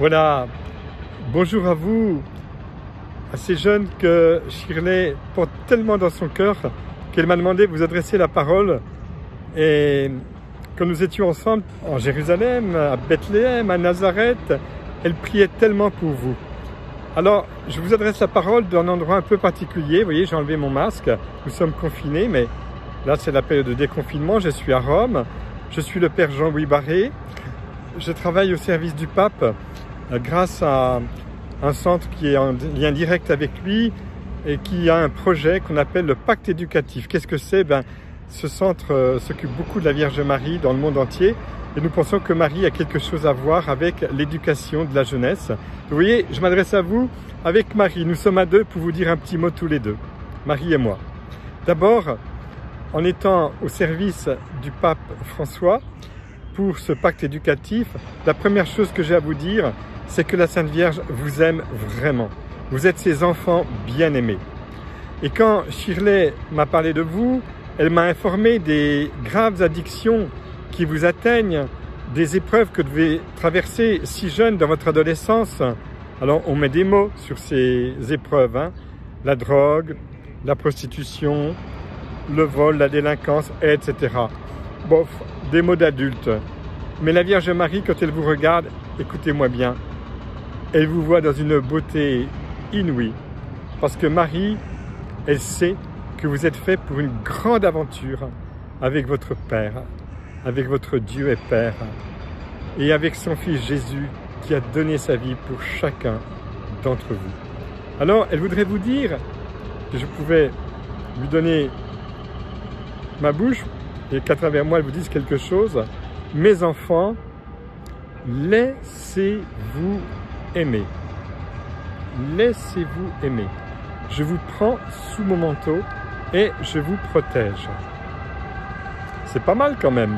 Voilà, bonjour à vous, à ces jeunes que Shirley porte tellement dans son cœur qu'elle m'a demandé de vous adresser la parole. Et quand nous étions ensemble en Jérusalem, à Bethléem, à Nazareth, elle priait tellement pour vous. Alors, je vous adresse la parole d'un endroit un peu particulier. Vous voyez, j'ai enlevé mon masque, nous sommes confinés, mais là c'est la période de déconfinement. Je suis à Rome, je suis le Père Jean-Louis Barré. Je travaille au service du pape grâce à un centre qui est en lien direct avec lui et qui a un projet qu'on appelle le pacte éducatif. Qu'est-ce que c'est? Ce centre s'occupe beaucoup de la Vierge Marie dans le monde entier et nous pensons que Marie a quelque chose à voir avec l'éducation de la jeunesse. Vous voyez, je m'adresse à vous avec Marie. Nous sommes à deux pour vous dire un petit mot tous les deux, Marie et moi. D'abord, en étant au service du pape François, pour ce pacte éducatif, la première chose que j'ai à vous dire, c'est que la Sainte Vierge vous aime vraiment. Vous êtes ses enfants bien-aimés. Et quand Shirley m'a parlé de vous, elle m'a informé des graves addictions qui vous atteignent, des épreuves que vous devez traverser si jeune dans votre adolescence. Alors on met des mots sur ces épreuves, hein. La drogue, la prostitution, le vol, la délinquance, etc. Bof, des mots d'adultes. Mais la Vierge Marie, quand elle vous regarde, écoutez-moi bien, elle vous voit dans une beauté inouïe. Parce que Marie, elle sait que vous êtes fait pour une grande aventure avec votre Père, avec votre Dieu et Père, et avec son Fils Jésus qui a donné sa vie pour chacun d'entre vous. Alors, elle voudrait vous dire que je pouvais lui donner ma bouche et qu'à travers moi, elle vous dise quelque chose. Mes enfants, laissez-vous aimer. Laissez-vous aimer. Je vous prends sous mon manteau et je vous protège. C'est pas mal quand même.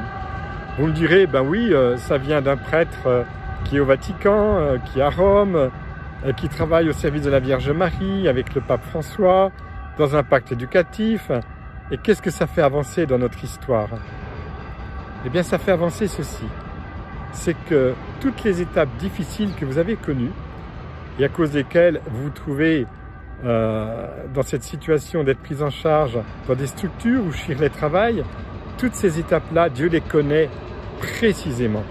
Vous me direz, ben oui, ça vient d'un prêtre qui est au Vatican, qui est à Rome, qui travaille au service de la Vierge Marie avec le pape François, dans un pacte éducatif. Et qu'est-ce que ça fait avancer dans notre histoire? Eh bien, ça fait avancer ceci. C'est que toutes les étapes difficiles que vous avez connues, et à cause desquelles vous vous trouvez dans cette situation d'être prise en charge dans des structures où Shirley travaille, toutes ces étapes-là, Dieu les connaît précisément.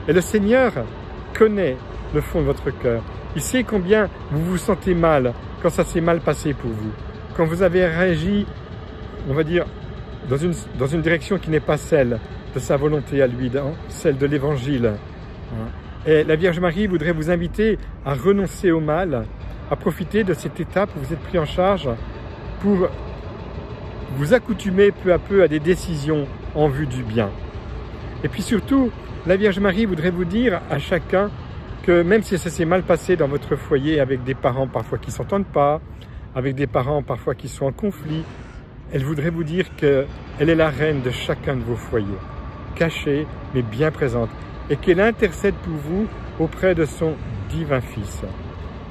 Et le Seigneur connaît le fond de votre cœur. Il sait combien vous vous sentez mal quand ça s'est mal passé pour vous. Quand vous avez réagi, on va dire, dans une direction qui n'est pas celle de sa volonté à lui, celle de l'Évangile. Et la Vierge Marie voudrait vous inviter à renoncer au mal, à profiter de cette étape où vous êtes pris en charge pour vous accoutumer peu à peu à des décisions en vue du bien. Et puis surtout, la Vierge Marie voudrait vous dire à chacun que même si ça s'est mal passé dans votre foyer avec des parents parfois qui ne s'entendent pas, avec des parents parfois qui sont en conflit, elle voudrait vous dire qu'elle est la reine de chacun de vos foyers, cachée mais bien présente, et qu'elle intercède pour vous auprès de son divin Fils.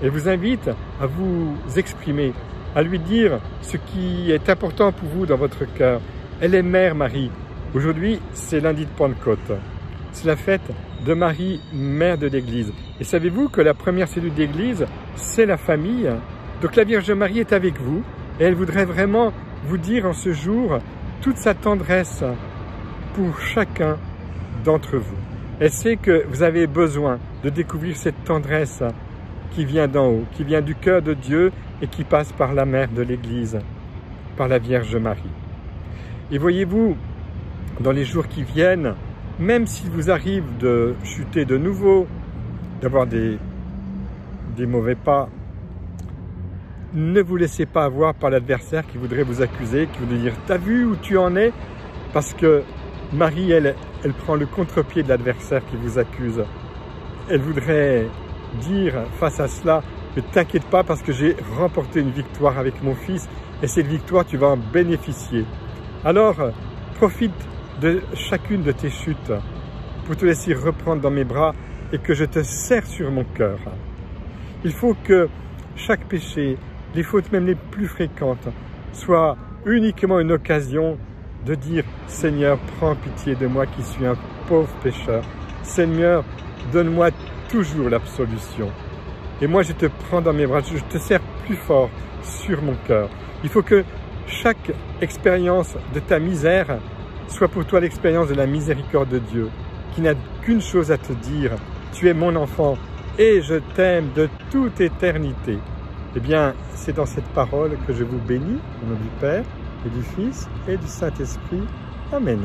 Elle vous invite à vous exprimer, à lui dire ce qui est important pour vous dans votre cœur. Elle est Mère Marie. Aujourd'hui, c'est lundi de Pentecôte. C'est la fête de Marie, Mère de l'Église. Et savez-vous que la première cellule d'Église, c'est la famille? Donc la Vierge Marie est avec vous et elle voudrait vraiment vous dire en ce jour toute sa tendresse pour chacun d'entre vous. Elle sait que vous avez besoin de découvrir cette tendresse qui vient d'en haut, qui vient du cœur de Dieu et qui passe par la Mère de l'Église, par la Vierge Marie. Et voyez-vous, dans les jours qui viennent, même s'il vous arrive de chuter de nouveau, d'avoir des mauvais pas, ne vous laissez pas avoir par l'adversaire qui voudrait vous accuser, qui voudrait dire « T'as vu où tu en es ?» Parce que Marie, elle prend le contre-pied de l'adversaire qui vous accuse. Elle voudrait dire face à cela « Ne t'inquiète pas parce que j'ai remporté une victoire avec mon Fils et cette victoire, tu vas en bénéficier. » Alors, profite de chacune de tes chutes pour te laisser reprendre dans mes bras et que je te serre sur mon cœur. Il faut que chaque péché, les fautes même les plus fréquentes, soient uniquement une occasion de dire « Seigneur, prends pitié de moi qui suis un pauvre pécheur. Seigneur, donne-moi toujours l'absolution. Et moi, je te prends dans mes bras, je te serre plus fort sur mon cœur. Il faut que chaque expérience de ta misère soit pour toi l'expérience de la miséricorde de Dieu, qui n'a qu'une chose à te dire, tu es mon enfant et je t'aime de toute éternité. Eh bien, c'est dans cette parole que je vous bénis, au nom du Père et du Fils et du Saint-Esprit. Amen.